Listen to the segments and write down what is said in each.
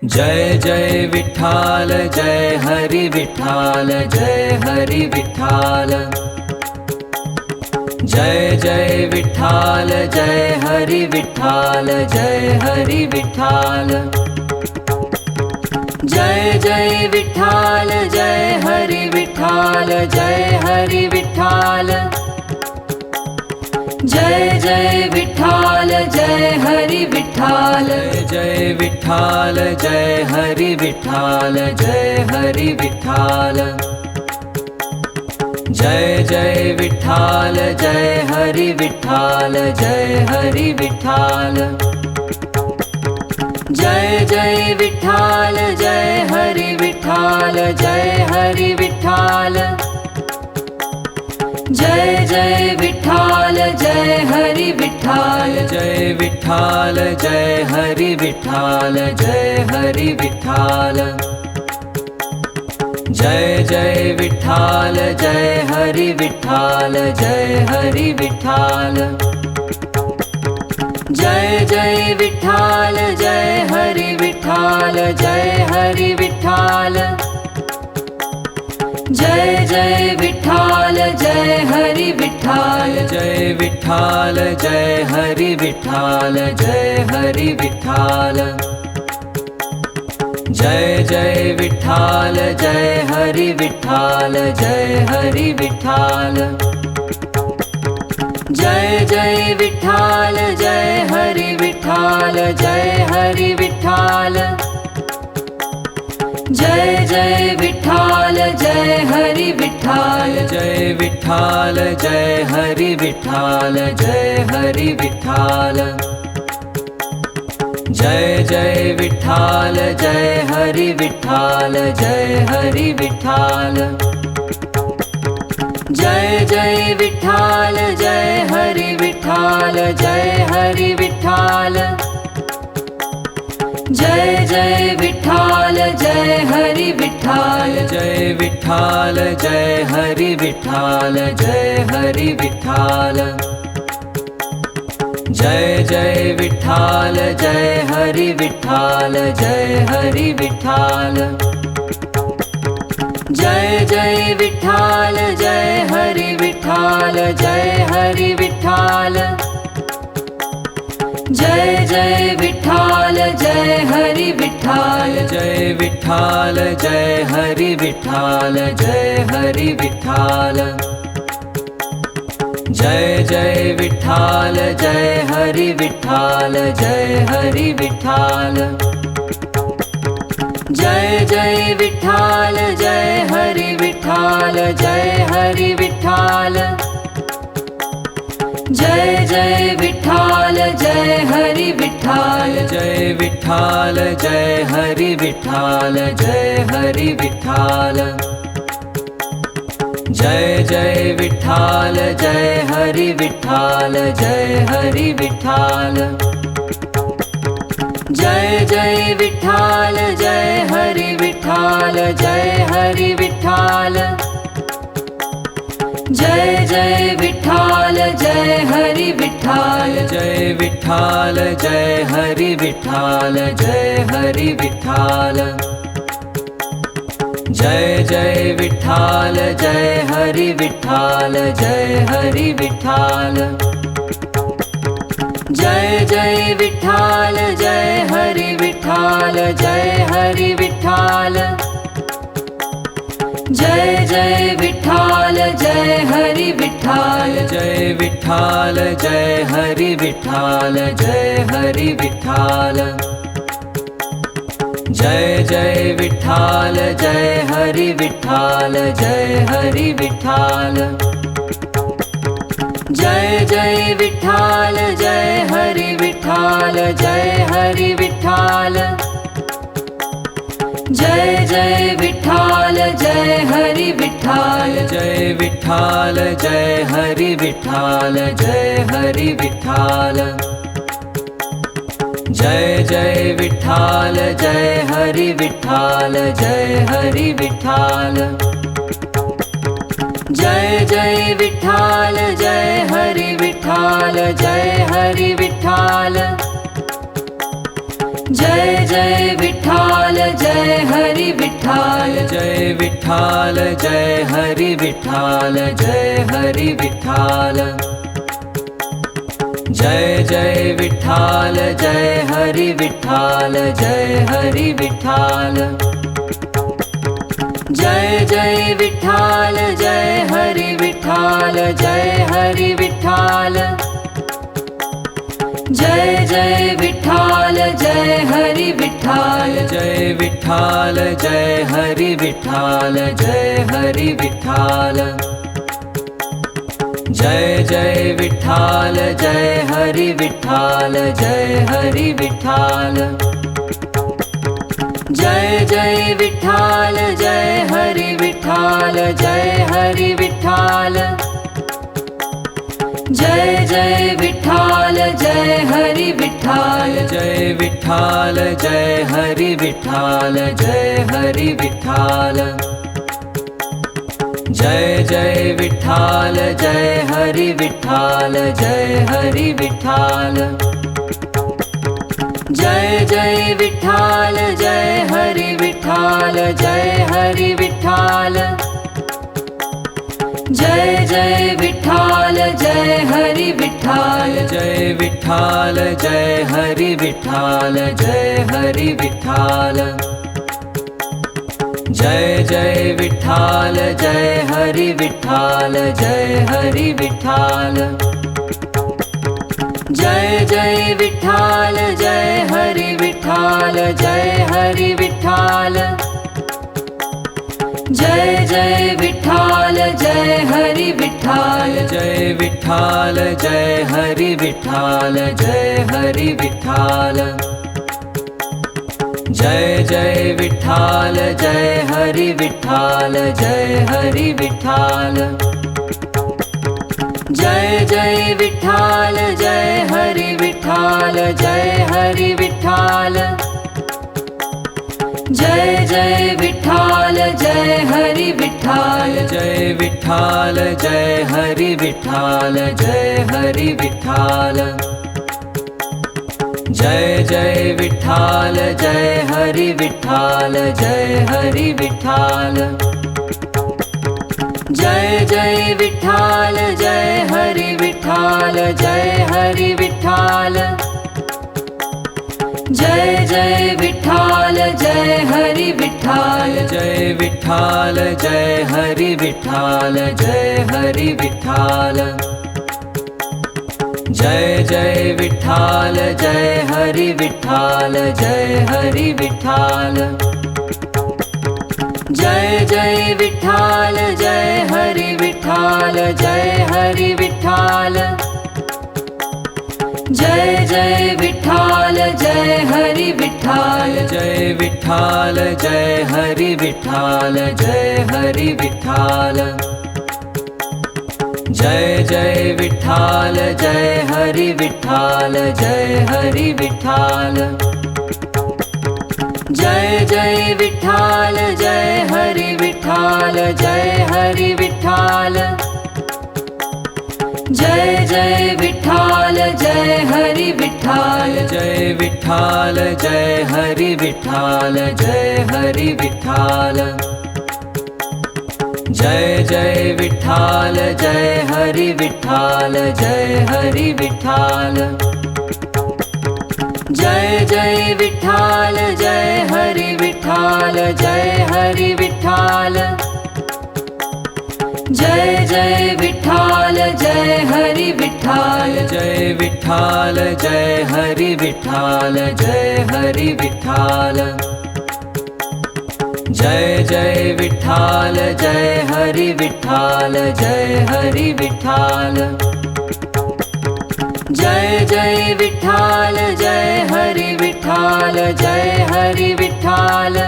Jai Jai Vitthal Jai Hari Vitthal Jai Hari Vitthal. Jai Jai Vitthal Jai Hari Vitthal Jai Hari Vitthal. Jai Jai Vitthal Jai Hari Vitthal Jai Hari Vitthal. Jai Jai Vitthal Jai Hari Vitthal Jai Vitthal Jai Hari Vitthal Jai Hari Vitthal. Jai Jai Vitthal Jai Hari Vitthal Jai Hari Vitthal. Jai Jai Vitthal Jai Hari Vitthal Jai Hari Vitthal. Jai Jai Vitthal Jai Hari Vitthal Jai Vitthal Jai Hari Vitthal Jai Hari Vitthal. Jai Jai Vitthal Jai Hari Vitthal Jai Hari Vitthal. Jai Jai Vitthal Jai Hari Vitthal Jai Hari Vitthal. Jai Jai Vitthal Jai Hari Vitthal Jai Vitthal Jai Hari Vitthal Jai Hari Vitthal. Jai Jai Vitthal Jai Hari Vitthal Jai Hari Vitthal. Jai Jai Vitthal Jai Hari Vitthal Jai Hari Vitthal. Jai Jai Vitthal Jai Hari Vitthal Jai Vitthal Jai Hari Vitthal Jai Hari Vitthal. Jai Jai Vitthal Jai Hari Vitthal Jai Hari Vitthal. Jai Jai Vitthal Jai Hari Vitthal Jai Hari Vitthal. Jai Jai Vitthal Jai Hari Vitthal Jai Vitthal Jai Hari Vitthal Jai Hari Vitthal. Jai Jai Vitthal Jai Hari Vitthal Jai Hari Vitthal. Jai Jai Vitthal Jai Hari Vitthal Jai Hari Vitthal. Jai Jai Vitthal Jai Hari Vitthal Jai Vitthal Jai Hari Vitthal Jai Hari Vitthal. Jai Jai Vitthal Jai Hari Vitthal Jai Hari Vitthal. Jai Jai Vitthal Jai Hari Vitthal Jai Hari Vitthal. Jai Jai Vitthal Jai Hari Vitthal Jai Vitthal Jai Hari Vitthal Jai Hari Vitthal. Jai Jai Vitthal Jai Hari Vitthal Jai Hari Vitthal. Jai Jai Vitthal Jai Hari Vitthal Jai Hari Vitthal. Jai Jai Vitthal Jai Hari Vitthal Jai Vitthal Jai Hari Vitthal Jai Hari Vitthal. Jai Jai Vitthal Jai Hari Vitthal Jai Hari Vitthal. Jai Jai Vitthal Jai Hari Vitthal Jai Hari Vitthal. Jai Jai Vitthal Jai Hari Vitthal Jai Vitthal Jai Hari Vitthal Jai Hari Vitthal. Jai Jai Vitthal Jai Hari Vitthal Jai Hari Vitthal. Jai Jai Vitthal Jai Hari Vitthal Jai Hari Vitthal. Jai Jai Vitthal Jai Hari Vitthal Jai Vitthal Jai Hari Vitthal Jai Hari Vitthal. Jai Jai Vitthal Jai Hari Vitthal Jai Hari Vitthal. Jai Jai Vitthal Jai Hari Vitthal Jai Hari Vitthal. Jai Jai Vitthal Jai Hari Vitthal Jai Vitthal Jai Hari Vitthal Jai Hari Vitthal Jai Jai Vitthal Jai Hari Vitthal Jai Hari Vitthal Jai Jai Vitthal Jai Hari Vitthal Jai Hari Vitthal Jai Jai Vitthal Jai Hari Vitthal Jai Vitthal Jai Hari Vitthal Jai Hari Vitthal Jai Jai Vitthal Jai Hari Vitthal Jai Hari Vitthal Jai Jai Vitthal Jai Hari Vitthal Jai Hari Vitthal Jai Jai Vitthal Jai Hari Vitthal Jai Vitthal Jai Hari Vitthal Jai Hari Vitthal Jai Jai Vitthal Jai Hari Vitthal Jai Hari Vitthal Jai Jai Vitthal Jai Hari Vitthal Jai Hari Vitthal Jai Jai Vitthal Jai Hari Vitthal Jai Vitthal Jai Hari Vitthal Jai Hari Vitthal Jai Jai Vitthal Jai Hari Vitthal Jai Hari Vitthal Jai Jai Vitthal Jai Hari Vitthal Jai Hari Vitthal Jai Jai Vitthal Jai Hari Vitthal Jai Vitthal Jai Hari Vitthal Jai Hari Vitthal Jai Jai Vitthal Jai Hari Vitthal Jai Hari Vitthal Jai Jai Vitthal Jai Hari Vitthal Jai Hari Vitthal Jai Jai Vitthal Jai Hari Vitthal Jai Vitthal Jai Hari Vitthal Jai Hari Vitthal Jai Jai Vitthal Jai Hari Vitthal Jai Hari Vitthal Jai Jai Vitthal Jai Hari Vitthal Jai Hari Vitthal Jai Jai Vitthal Jai Hari Vitthal Jai Vitthal Jai Hari Vitthal Jai Hari Vitthal Jai Jai Vitthal Jai Hari Vitthal Jai Hari Vitthal Jai Jai Vitthal Jai Hari Vitthal Jai Hari Vitthal Jai Jai Vitthal Jai Hari Vitthal Jai Vitthal Jai Hari Vitthal Jai Hari Vitthal Jai Jai Vitthal Jai Hari Vitthal Jai Hari Vitthal Jai Jai Vitthal Jai Hari Vitthal Jai Hari Vitthal Jai Jai Vitthal Jai Hari Vitthal Jai Vitthal Jai Hari Vitthal Jai Hari Vitthal Jai Jai Vitthal Jai Hari Vitthal Jai Hari Vitthal Jai Jai Vitthal Jai Hari Vitthal Jai Hari Vitthal Jai Jai Vitthal Jai Hari Vitthal Jai Vitthal Jai Hari Vitthal Jai Hari Vitthal Jai Jai Vitthal Jai Hari Vitthal Jai Hari Vitthal Jai Jai Vitthal Jai Hari Vitthal Jai Hari Vitthal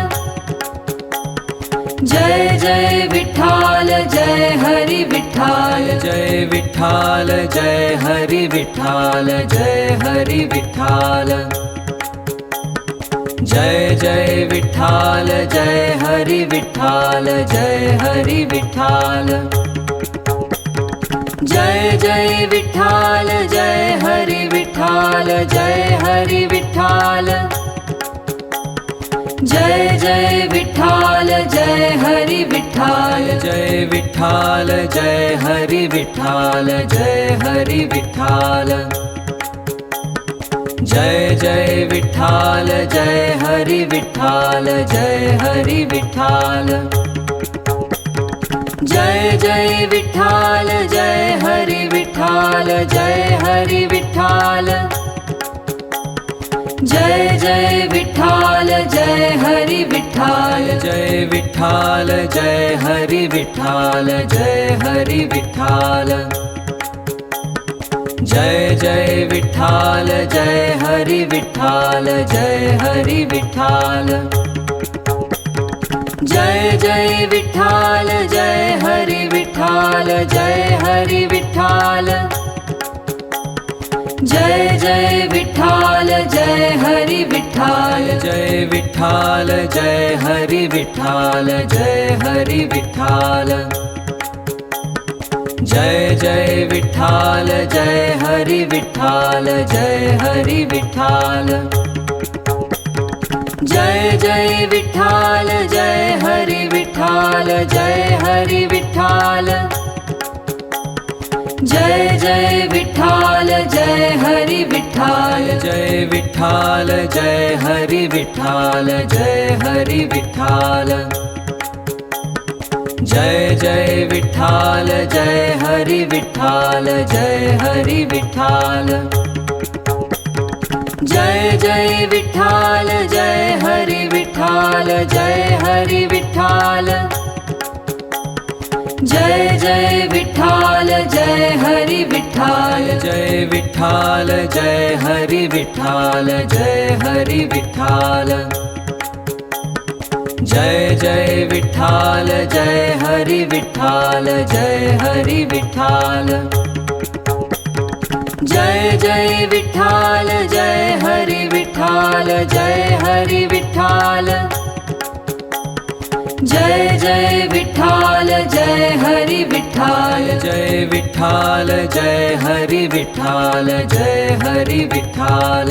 Jai Jai Vitthal Jai Hari Vitthal Jai Vitthal Jai Hari Vitthal Jai Hari Vitthal Jai Jai Vitthal Jai Hari Vitthal Jai Hari Vitthal Jai Jai Vitthal Jai Hari Vitthal Jai Hari Vitthal Jai Jai Vitthal Jai Hari Vitthal Jai Vitthal Jai Hari Vitthal Jai Hari Vitthal Jai Jai Vitthal Jai Hari Vitthal Jai Hari Vitthal Jai Jai Vitthal Jai Hari Vitthal Jai Hari Vitthal Jai Jai Vitthal Jai Hari Vitthal Jai Vitthal Jai Hari Vitthal Jai Hari Vitthal Jai Jai Vitthal Jai Hari Vitthal Jai Hari Vitthal Jai Jai Vitthal Jai Hari Vitthal Jai Hari Vitthal Jai Jai Vitthal Jai Hari Vitthal Jai Vitthal Jai Hari Vitthal Jai Hari Vitthal Jai Jai Vitthal Jai Hari Vitthal Jai Hari Vitthal Jai Jai Vitthal Jai Hari Vitthal Jai Hari Vitthal Jai Jai Vitthal Jai Hari Vitthal Jai Vitthal Jai Hari Vitthal Jai Hari Vitthal Jai Jai Vitthal Jai Hari Vitthal Jai Hari Vitthal Jai Jai Vitthal Jai Hari Vitthal Jai Hari Vitthal Jai Jai Vitthal Jai Hari Vitthal Jai Vitthal Jai Hari Vitthal Jai Hari Vitthal Jai Jai Vitthal Jai Hari Vitthal Jai Hari Vitthal Jai Jai Vitthal Jai Hari Vitthal Jai Hari Vitthal Jai Jai Vitthal Jai Hari Vitthal Jai Vitthal Jai Hari Vitthal Jai Hari Vitthal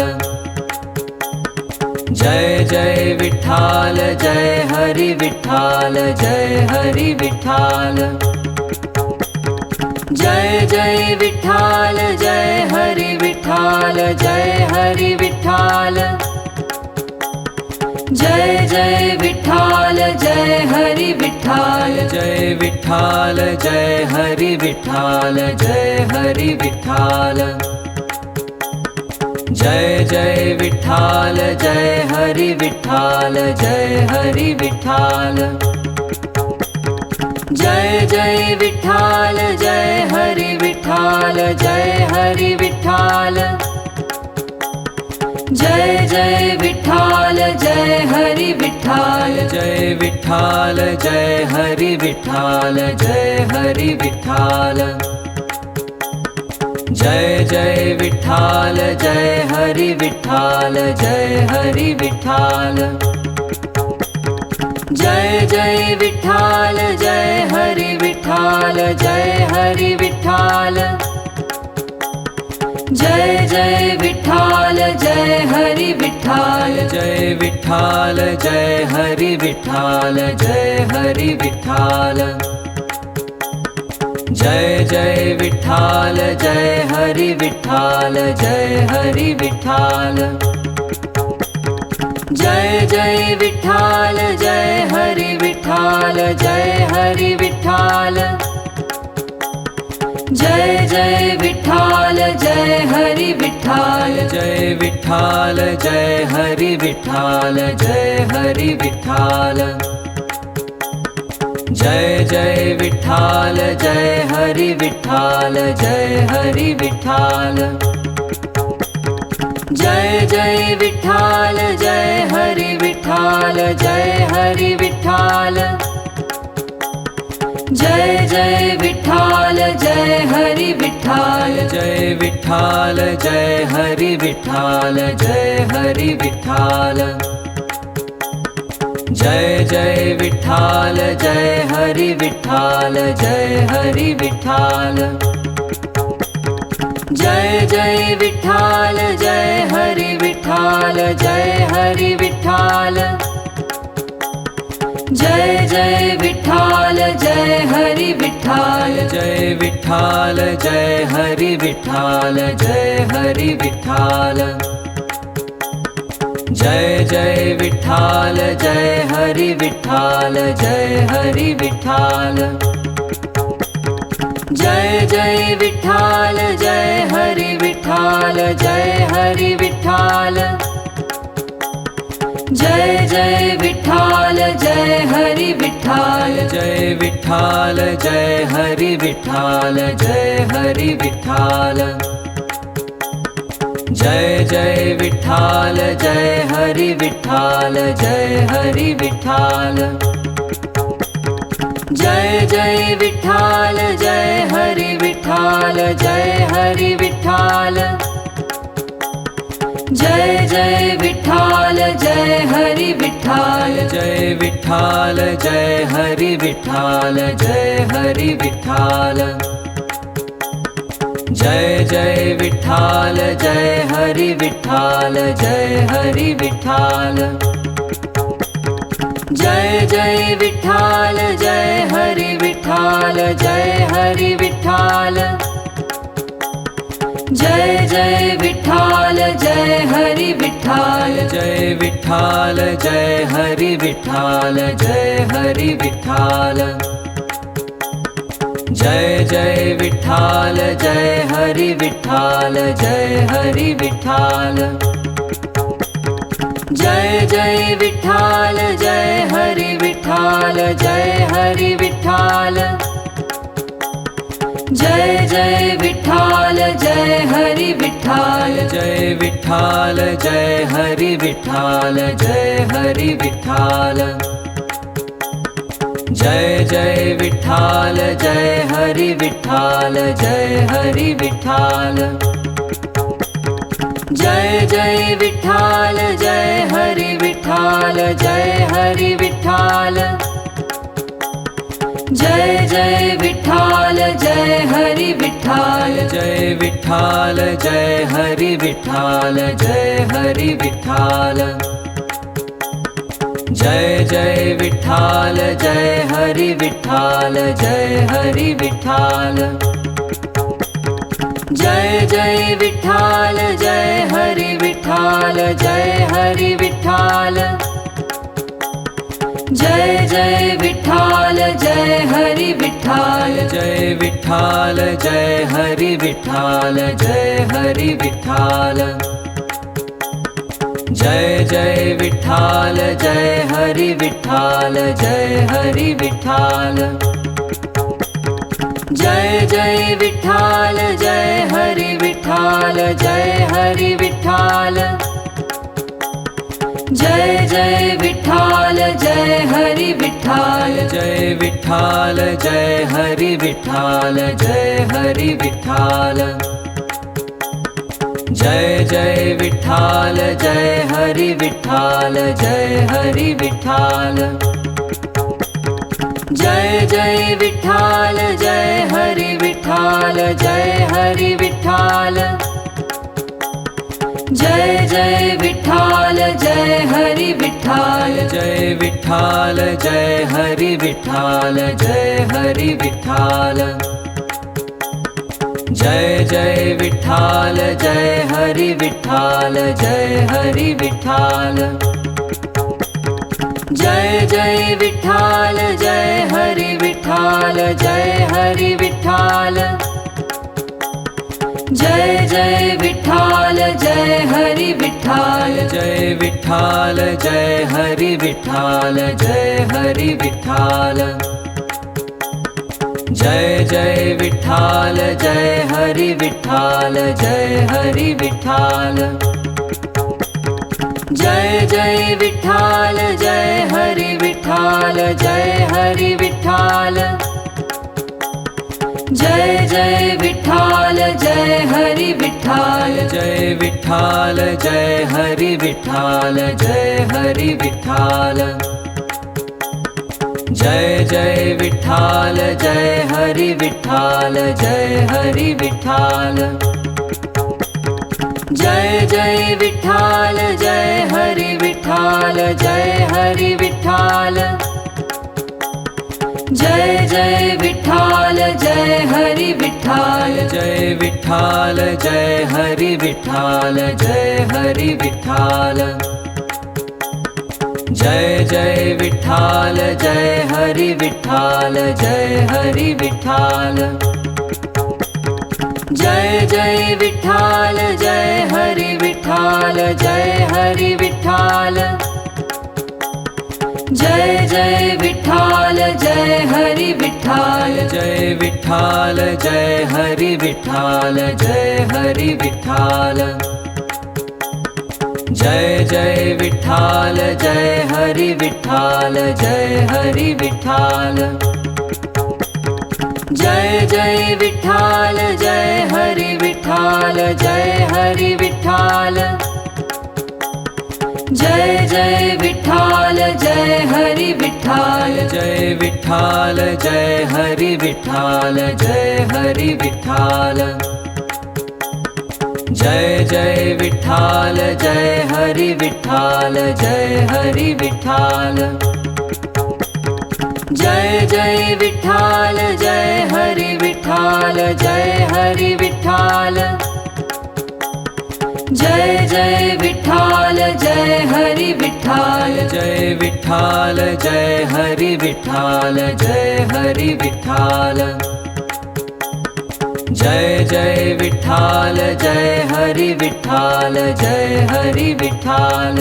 Jai Jai Vitthal Jai Hari Vitthal Jai Hari Vitthal Jai Jai Vitthal Jai Hari Vitthal Jai Hari Vitthal Jai Jai Vitthal Jai Hari Vitthal Jai Vitthal Jai Hari Vitthal Jai Hari Vitthal Jai Jai Vitthal Jai Hari Vitthal Jai Hari Vitthal Jai Jai Vitthal Jai Hari Vitthal Jai Hari Vitthal Jai Jai Vitthal Jai Hari Vitthal Jai Vitthal Jai Hari Vitthal Jai Hari Vitthal Jai Jai Vitthal Jai Hari Vitthal Jai Hari Vitthal Jai Jai Vitthal Jai Hari Vitthal Jai Hari Vitthal Jai Jai Vitthal Jai Hari Vitthal Jai Vitthal Jai Hari Vitthal Jai Hari Vitthal Jai Jai Vitthal Jai Hari Vitthal Jai Hari Vitthal Jai Jai Vitthal Jai Hari Vitthal Jai Hari Vitthal Jai Jai Vitthal Jai Hari Vitthal Jai Vitthal Jai Hari Vitthal Jai Hari Vitthal Jai Jai Vitthal Jai Hari Vitthal Jai Hari Vitthal Jai Jai Vitthal Jai Hari Vitthal Jai Hari Vitthal Jai Jai Vitthal Jai Hari Vitthal Jai Vitthal Jai Hari Vitthal Jai Hari Vitthal Jai Jai Vitthal Jai Hari Vitthal Jai Hari Vitthal Jai Jai Vitthal Jai Hari Vitthal Jai Hari Vitthal Jai Jai Vitthal Jai Hari Vitthal Jai Vitthal Jai Hari Vitthal Jai Hari Vitthal Jai Jai Vitthal Jai Hari Vitthal Jai Hari Vitthal Jai Jai Vitthal Jai Hari Vitthal Jai Hari Vitthal Jai Jai Vitthal Jai Hari Vitthal Jai Vitthal Jai Hari Vitthal Jai Hari Vitthal Jai Jai Vitthal Jai Hari Vitthal Jai Hari Vitthal Jai Jai Vitthal Jai Hari Vitthal Jai Hari Vitthal Jai Jai Vitthal Jai Hari Vitthal Jai Vitthal Jai Hari Vitthal Jai Hari Vitthal Jai Jai Vitthal Jai Hari Vitthal Jai Hari Vitthal Jai Jai Vitthal Jai Hari Vitthal Jai Hari Vitthal Jai Jai Vitthal Jai Hari Vitthal Jai Vitthal Jai Hari Vitthal Jai Hari Vitthal Jai Jai Vitthal Jai Hari Vitthal Jai Hari Vitthal Jai Jai Vitthal Jai Hari Vitthal Jai Hari Vitthal Jai Jai Vitthal Jai Hari Vitthal Jai Vitthal Jai Hari Vitthal Jai Hari Vitthal Jai Jai Vitthal Jai Hari Vitthal Jai Hari Vitthal Jai Jai Vitthal Jai Hari Vitthal Jai Hari Vitthal Jai Jai Vitthal Jai Hari Vitthal Jai Vitthal Jai Hari Vitthal Jai Hari Vitthal Jai Jai Vitthal Jai Hari Vitthal Jai Hari Vitthal Jai Jai Vitthal Jai Hari Vitthal Jai Hari Vitthal Jai Jai Vitthal Jai Hari Vitthal Jai Vitthal Jai Hari Vitthal Jai Hari Vitthal Jai Jai Vitthal Jai Hari Vitthal Jai Hari Vitthal Jai Jai Vitthal Jai Hari Vitthal Jai Hari Vitthal Jai Jai Vitthal Jai Hari Vitthal Jai Vitthal Jai Hari Vitthal Jai Hari Vitthal Jai Jai Vitthal Jai Hari Vitthal Jai Hari Vitthal Jai Jai Vitthal Jai Hari Vitthal Jai Hari Vitthal Jai Jai Vitthal Jai Hari Vitthal Jai Vitthal Jai Hari Vitthal Jai Hari Vitthal Jai Jai Vitthal Jai Hari Vitthal Jai Hari Vitthal Jai Jai Vitthal Jai Hari Vitthal Jai Hari Vitthal Jai Jai Vitthal Jai Hari Vitthal Jai Vitthal Jai Hari Vitthal Jai Hari Vitthal Jai Jai Vitthal Jai Hari Vitthal Jai Hari Vitthal Jai Jai Vitthal Jai Hari Vitthal Jai Hari Vitthal Jai Jai Vitthal Jai Hari Vitthal Jai Vitthal Jai Hari Vitthal Jai Hari Vitthal Jai Jai Vitthal Jai Hari Vitthal Jai Hari Vitthal Jai Jai Vitthal Jai Hari Vitthal Jai Hari Vitthal Jai Jai Vitthal Jai Hari Vitthal Jai Vitthal Jai Hari Vitthal Jai Hari Vitthal Jai Jai Vitthal Jai Hari Vitthal Jai Hari Vitthal Jai Jai Vitthal Jai Hari Vitthal Jai Hari Vitthal Jai Jai Vitthal Jai Hari Vitthal Jai Vitthal Jai Hari Vitthal Jai Hari Vitthal Jai Jai Vitthal Jai Hari Vitthal Jai Hari Vitthal Jai Jai Vitthal Jai Hari Vitthal Jai Hari Vitthal Jai Jai Vitthal Jai Hari Vitthal Jai Vitthal Jai Hari Vitthal Jai Hari Vitthal Jai Jai Vitthal Jai Hari Vitthal Jai Hari Vitthal Jai Jai Vitthal Jai Hari Vitthal Jai Hari Vitthal Jai Jai Vitthal Jai Hari Vitthal Jai Vitthal Jai Hari Vitthal Jai Hari Vitthal Jai Jai Vitthal Jai Hari Vitthal Jai Hari Vitthal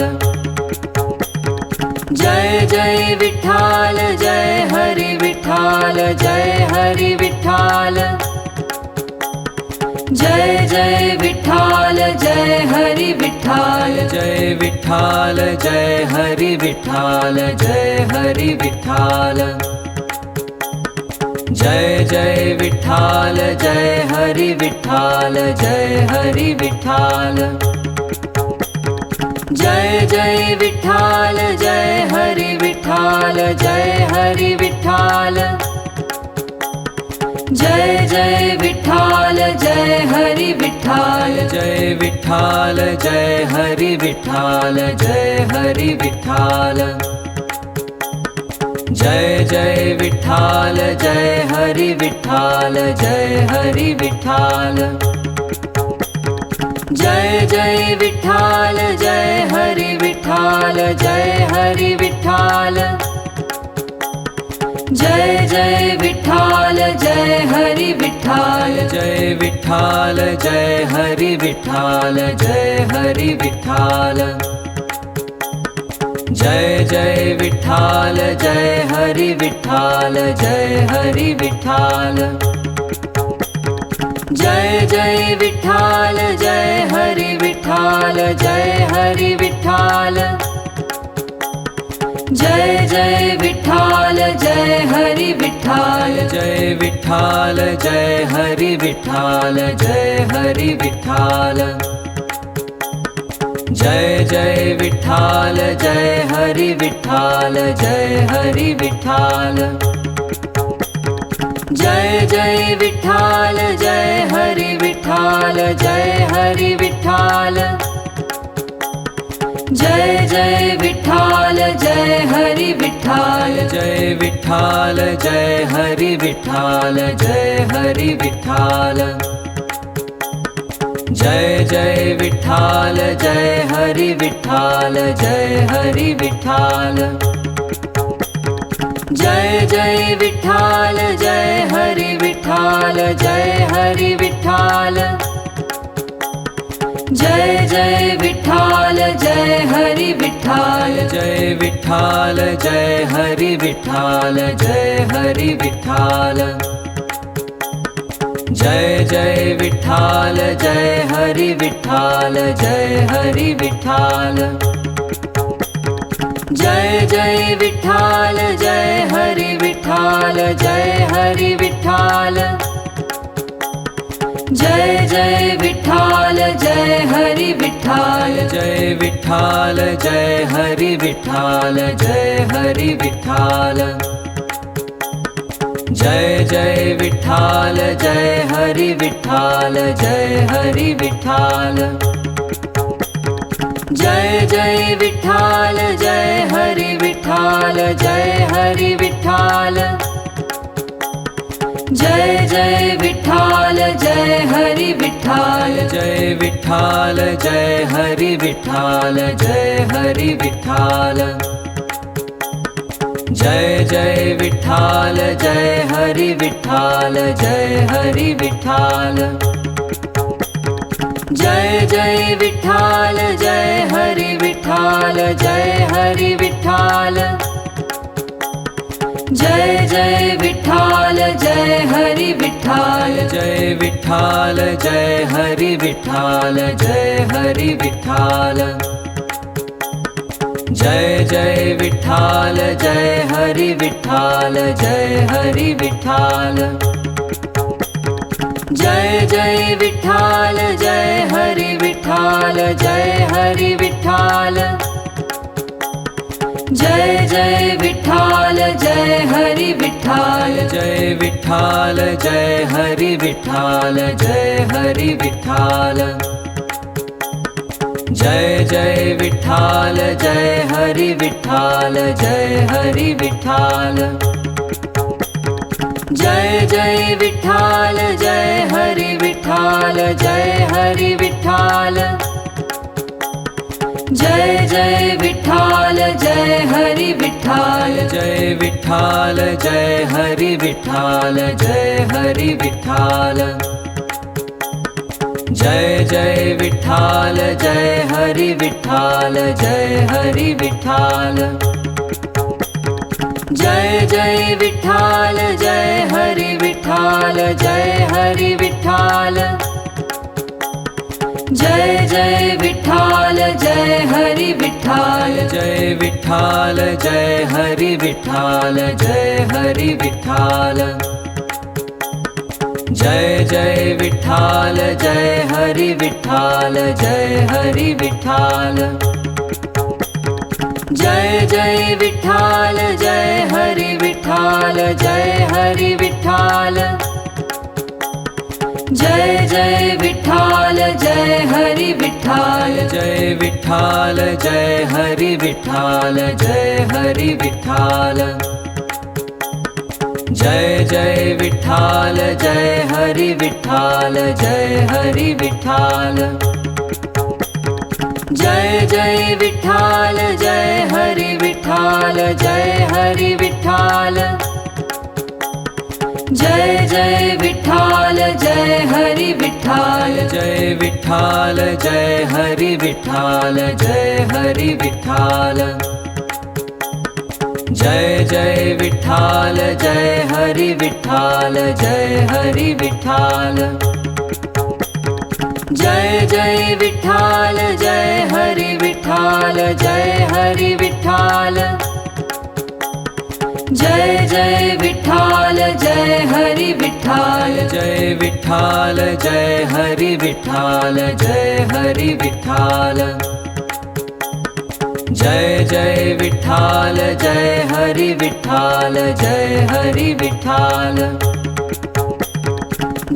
Jai Jai Vitthal Jai Hari Vitthal Jai Hari Vitthal Jai Jai Vitthal Jai Hari Vitthal Jai Vitthal Jai Hari Vitthal Jai Hari Vitthal Jai Jai Vitthal Jai Hari Vitthal Jai Hari Vitthal Jai Jai Vitthal Jai Hari Vitthal Jai Hari Vitthal Jai Jai Vitthal Jai Hari Vitthal Jai Vitthal Jai Hari Vitthal Jai Hari Vitthal Jai Jai Vitthal Jai Hari Vitthal Jai Hari Vitthal Jai Jai Vitthal Jai Hari Vitthal Jai Hari Vitthal Jai Jai Vitthal Jai Hari Vitthal Jai Vitthal Jai Hari Vitthal Jai Hari Vitthal Jai Jai Vitthal Jai Hari Vitthal Jai Hari Vitthal Jai Jai Vitthal Jai Hari Vitthal Jai Hari Vitthal Jai Jai Vitthal Jai Hari Vitthal Jai Vitthal Jai Hari Vitthal Jai Hari Vitthal Jai Jai Vitthal Jai Hari Vitthal Jai Hari Vitthal Jai Jai Vitthal Jai Hari Vitthal Jai Hari Vitthal Jai Jai Vitthal Jai Hari Vitthal Jai Vitthal Jai Hari Vitthal Jai Hari Vitthal Jai Jai Vitthal Jai Hari Vitthal Jai Hari Vitthal Jai Jai Vitthal Jai Hari Vitthal Jai Hari Vitthal Jai Jai Vitthal Jai Hari Vitthal Jai Vitthal Jai Hari Vitthal Jai Hari Vitthal Jai Jai Vitthal Jai Hari Vitthal Jai Hari Vitthal Jai Jai Vitthal Jai Hari Vitthal Jai Hari Vitthal Jai Jai Vitthal Jai Hari Vitthal Jai Vitthal Jai Hari Vitthal Jai Hari Vitthal Jai Jai Vitthal Jai Hari Vitthal Jai Hari Vitthal Jai Jai Vitthal Jai Hari Vitthal Jai Hari Vitthal Jai Jai Vitthal Jai Hari Vitthal Jai Vitthal Jai Hari Vitthal Jai Hari Vitthal Jai Jai Vitthal Jai Hari Vitthal Jai Hari Vitthal Jai Jai Vitthal Jai Hari Vitthal Jai Hari Vitthal Jai Jai Vitthal Jai Hari Vitthal Jai Vitthal Jai Hari Vitthal Jai Hari Vitthal Jai Jai Vitthal Jai Hari Vitthal Jai Hari Vitthal Jai Jai Vitthal Jai Hari Vitthal Jai Hari Vitthal Jai Jai Vitthal Jai Hari Vitthal Jai Vitthal Jai Hari Vitthal Jai Hari Vitthal Jai Jai Vitthal Jai Hari Vitthal Jai Hari Vitthal Jai Jai Vitthal Jai Hari Vitthal Jai Hari Vitthal Jai Jai Vitthal Jai Hari Vitthal Jai Vitthal Jai Hari Vitthal Jai Hari Vitthal Jai Jai Vitthal Jai Hari Vitthal Jai Hari Vitthal Jai Jai Vitthal Jai Hari Vitthal Jai Hari Vitthal Jai Jai Vitthal Jai Hari Vitthal Jai Vitthal Jai Hari Vitthal Jai Hari Vitthal Jai Jai Vitthal Jai Hari Vitthal Jai Hari Vitthal Jai Jai Vitthal Jai Hari Vitthal Jai Hari Vitthal Jai Jai Vitthal Jai Hari Vitthal Jai Vitthal Jai Hari Vitthal Jai Hari Vitthal Jai Jai Vitthal Jai Hari Vitthal Jai Hari Vitthal Jai Jai Vitthal Jai Hari Vitthal Jai Hari Vitthal Jai Jai Vitthal Jai Hari Vitthal Jai Vitthal Jai Hari Vitthal Jai Hari Vitthal Jai Jai Vitthal Jai Hari Vitthal Jai Hari Vitthal Jai Jai Vitthal Jai Hari Vitthal Jai Hari Vitthal Jai Jai Vitthal Jai Hari Vitthal Jai Vitthal Jai Hari Vitthal Jai Hari Vitthal Jai Jai Vitthal Jai Hari Vitthal Jai Hari Vitthal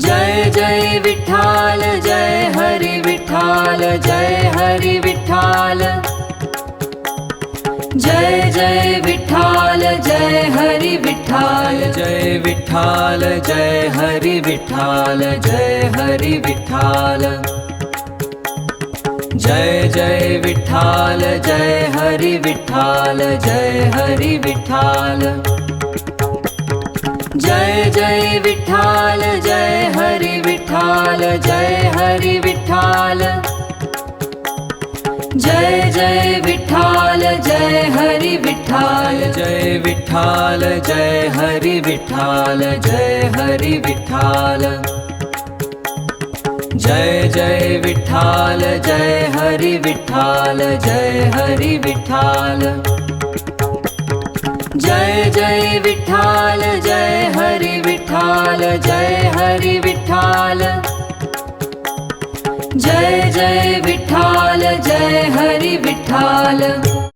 Jai Jai Vitthal Jai Hari Vitthal Jai Hari Vitthal Jai Jai Vitthal Jai Hari Vitthal Jai Vitthal Jai Hari Vitthal Jai Hari Vitthal Jai Jai Vitthal Jai Hari Vitthal Jai Hari Vitthal Jai Jai Vitthal Jai Hari Vitthal Jai Hari Vitthal Jai Jai Vitthal Jai Hari Vitthal Jai Vitthal Jai Hari Vitthal Jai Hari Vitthal Jai Jai Vitthal Jai Hari Vitthal Jai Hari Vitthal Jai Jai Vitthal Jai Hari Vitthal Jai Hari Vitthal Jai Jai Vitthal Jai Hari Vitthal.